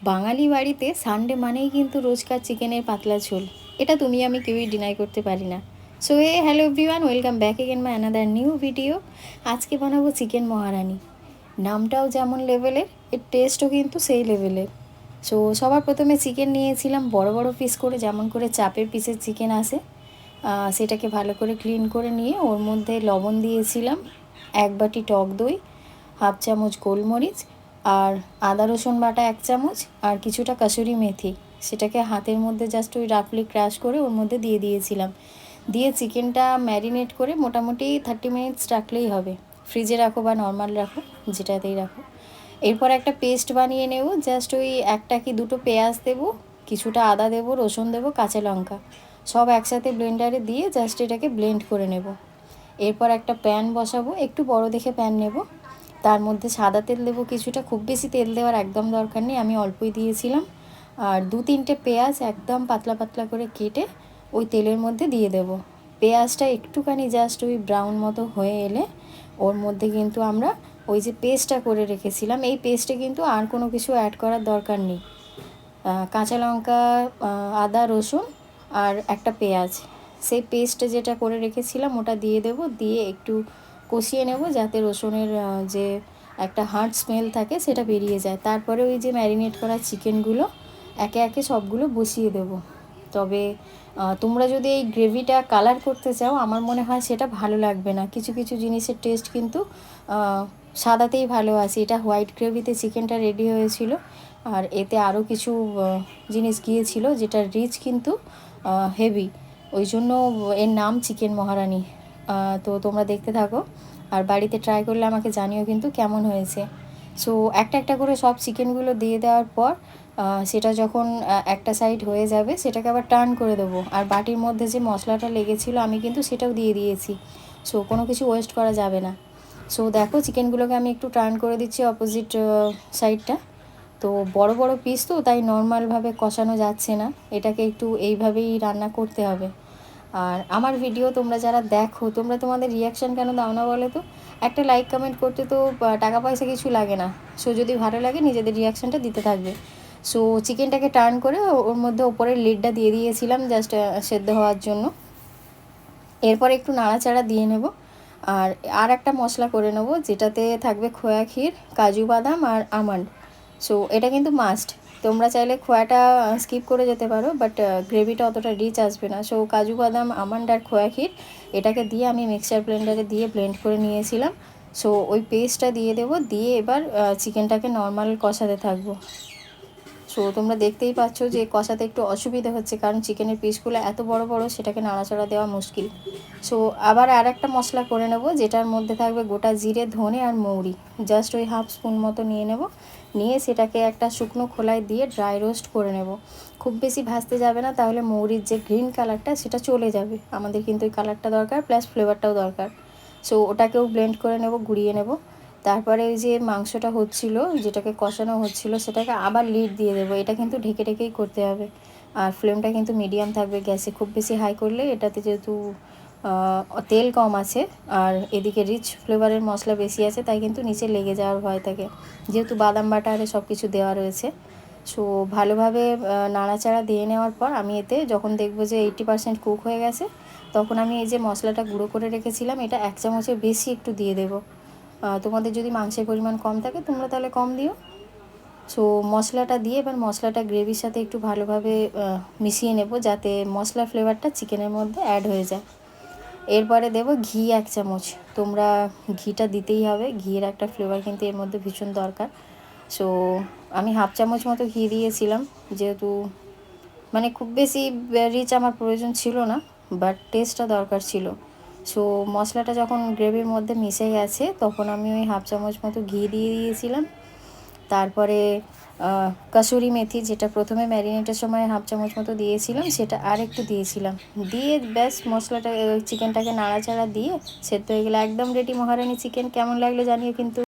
বাঙালি বাড়িতে সানডে মানেই কিন্তু রোজকার চিকেনের পাতলা ঝোল। এটা তুমি আমি কেউই ডিনাই করতে পারি না। So hello everyone, welcome back again my another new video. আজকে বানাবো চিকেন মহারানি। নামটাও যেমন লেভেলের, এর টেস্টও কিন্তু সেই লেভেলের। সো সবার প্রথমে চিকেন নিয়েছিলাম বড় বড় পিস করে, যেমন করে চাপের পিসের চিকেন আসে। সেটাকে ভালো করে ক্লিন করে নিয়ে ওর মধ্যে লবণ দিয়েছিলাম, 1 বাটি টক দই, হাফ চামচ গোলমরিচ, আর আদা রসুন বাটা 1 চামচ, আর কিছুটা কাসুরি মেথি। সেটাকে হাতের মধ্যে জাস্ট ওই রাফলি ক্রাশ করে ওর মধ্যে দিয়ে দিয়েছিলাম। দিয়ে চিকেনটা ম্যারিনেট করে মোটামুটি 30 মিনিটস রাখলেই হবে। ফ্রিজে রাখো বা নর্মাল রাখো, যেটাতেই রাখো। এরপর একটা পেস্ট বানিয়ে নেব। জাস্ট ওই 1 কি 2 পেঁয়াজ দেবো, কিছুটা আদা দেবো, রসুন দেবো, কাঁচা লঙ্কা, সব একসাথে ব্লেন্ডারে দিয়ে জাস্ট এটাকে ব্লেন্ড করে নেব। এরপর একটা প্যান বসাবো, একটু বড় দেখে প্যান নেব। তার মধ্যে সাদা তেল দেবো কিছুটা, খুব বেশি তেল দেওয়ার একদম দরকার নেই, আমি অল্পই দিয়েছিলাম। আর 2-3টে পেঁয়াজ একদম পাতলা পাতলা করে কেটে ওই তেলের মধ্যে দিয়ে দেব। পেঁয়াজটা একটুখানি জাস্ট ওই ব্রাউন মতো হয়ে এলে ওর মধ্যে কিন্তু আমরা ওই যে পেস্টটা করে রেখেছিলাম, এই পেস্টে কিন্তু আর কোনো কিছু অ্যাড করার দরকার নেই। কাঁচা লঙ্কা, আদা রসুন আর একটা পেঁয়াজ, সেই পেস্ট যেটা করে রেখেছিলাম ওটা দিয়ে দেব। দিয়ে একটু কষিয়ে নেব যাতে রসুনের যে একটা হার্ড স্মেল থাকে সেটা বেরিয়ে যায়। তারপরে ওই যে ম্যারিনেট করা চিকেনগুলো একে একে সবগুলো বসিয়ে দেব। তবে তোমরা যদি এই গ্রেভিটা কালার করতে চাও, আমার মনে হয় সেটা ভালো লাগবে না। কিছু কিছু জিনিসের টেস্ট কিন্তু সাদাতেই ভালো আছে। এটা হোয়াইট গ্রেভিতে চিকেনটা রেডি হয়েছিল, আর এতে আরও কিছু জিনিস গিয়েছিল যেটা রিচ কিন্তু হেভি, ওই জন্য এর নাম চিকেন মহারানি। তো তোমরা দেখতে থাকো, আর বাড়িতে ট্রাই করলে আমাকে জানিও কিন্তু কেমন হয়েছে। সো একটা একটা করে সব চিকেনগুলো দিয়ে দেওয়ার পর সেটা যখন একটা সাইড হয়ে যাবে সেটাকে আবার টার্ন করে দেবো। আর বাটির মধ্যে যে মশলাটা লেগেছিলো আমি কিন্তু সেটাও দিয়ে দিয়েছি। সো কোনো কিছু ওয়েস্ট করা যাবে না। সো দেখো চিকেনগুলোকে আমি একটু টার্ন করে দিচ্ছি অপোজিট সাইডটা। তো বড় বড় পিস তো, তাই নর্মালভাবে কষানো যাচ্ছে না, এটাকে একটু এইভাবেই রান্না করতে হবে। আর আমার ভিডিও তোমরা যারা দেখো, তোমরা তোমাদের রিয়াকশান কেন দাও না বলো তো? একটা লাইক কমেন্ট করতে তো টাকা পয়সা কিছু লাগে না। সো যদি ভালো লাগে নিজেদের রিয়াকশানটা দিতে থাকবে। সো চিকেনটাকে টার্ন করে ওর মধ্যে ওপরের লিডটা দিয়ে দিয়েছিলাম জাস্ট সেদ্ধ হওয়ার জন্য। এরপর একটু নাড়াচাড়া দিয়ে নেব। আর একটা মশলা করে নেব যেটাতে থাকবে খোয়া ক্ষীর, কাজু বাদাম আর আমন্ড। সো এটা কিন্তু মাস্ট। তোমরা চাইলে খোয়াটা স্কিপ করে যেতে পারো, বাট গ্রেভিটা অতটা রিচ আসবে না। সো কাজু বাদাম, আমন্ড আর খোয়া ক্ষীর এটাকে দিয়ে আমি মিক্সচার ব্লেন্ডারে দিয়ে ব্লেন্ড করে নিয়েছিলাম। সো ওই পেস্টটা দিয়ে দেবো, দিয়ে এবার চিকেনটাকে নর্মাল কষাতে থাকবো। সো তোমরা দেখতেই পাচ্ছ যে কষাতে একটু অসুবিধা হচ্ছে, কারণ চিকেনের পিসগুলো এত বড় বড়, সেটাকে নাড়াচাড়া দেওয়া মুশকিল। সো আবার আর একটা মশলা করে নেব যেটার মধ্যে থাকবে গোটা জিরে, ধনে আর মৌরি। জাস্ট ওই হাফ স্পুন মতো নিয়ে নেব, নিয়ে সেটাকে একটা শুকনো খোলায় দিয়ে ড্রাই রোস্ট করে নেব। খুব বেশি ভাজতে যাবে না, তাহলে মৌরির যে গ্রিন কালারটা সেটা চলে যাবে। আমাদের কিন্তু ওই কালারটা দরকার, প্লাস ফ্লেভারটাও দরকার। সো ওটাকেও ব্লেন্ড করে নেব, গুঁড়িয়ে নেব। তারপরে ওই যে মাংসটা হচ্ছিল, যেটাকে কষানো হচ্ছিল, সেটাকে আবার লিড দিয়ে দেবো। এটা কিন্তু ঢেকে ঢেকেই করতে হবে, আর ফ্লেমটা কিন্তু মিডিয়াম থাকবে গ্যাসে। খুব বেশি হাই করলে এটাতে যেহেতু তেল কম আছে আর এদিকে রিচ ফ্লেভারের মশলা বেশি আছে, তাই কিন্তু নিচে লেগে যাওয়ার ভয় থাকে, যেহেতু বাদাম বাটা আর সব কিছু দেওয়া রয়েছে। সো ভালোভাবে নাড়াচাড়া দিয়ে নেওয়ার পর আমি এতে যখন দেখবো যে 80% কুক হয়ে গেছে, তখন আমি এই যে মশলাটা গুঁড়ো করে রেখেছিলাম এটা 1 চামচের বেশি একটু দিয়ে দেবো। তোমাদের যদি মাংসের পরিমাণ কম থাকে তোমরা তাহলে কম দিও। সো মশলাটা দিয়ে এবার মশলাটা গ্রেভির সাথে একটু ভালোভাবে মিশিয়ে নেব, যাতে মশলার ফ্লেভারটা চিকেনের মধ্যে অ্যাড হয়ে যায়। এরপরে দেব ঘি 1 চামচ। তোমরা ঘিটা দিতেই হবে, ঘিয়ের একটা ফ্লেভার কিন্তু এর মধ্যে ভীষণ দরকার। সো আমি হাফ চামচ মতো ঘি দিয়েছিলাম, যেহেতু মানে খুব বেশি রিচ আমার প্রয়োজন ছিল না, বাট টেস্টটা দরকার ছিল। সো মশলাটা যখন গ্রেভির মধ্যে মিশে গেছে তখন আমি ওই হাফ চামচ মতো ঘি দিয়ে দিয়েছিলাম। তারপরে কাসুরি মেথি, যেটা প্রথমে ম্যারিনেটের সময় হাফ চামচ মতো দিয়েছিলাম, সেটা আর একটু দিয়েছিলাম। দিয়ে ব্যাস মশলাটা চিকেনটাকে নাড়াচাড়া দিয়ে সেদ্ধ হয়ে গেলে একদম রেডি মহারানি চিকেন। কেমন লাগলো জানিও কিন্তু।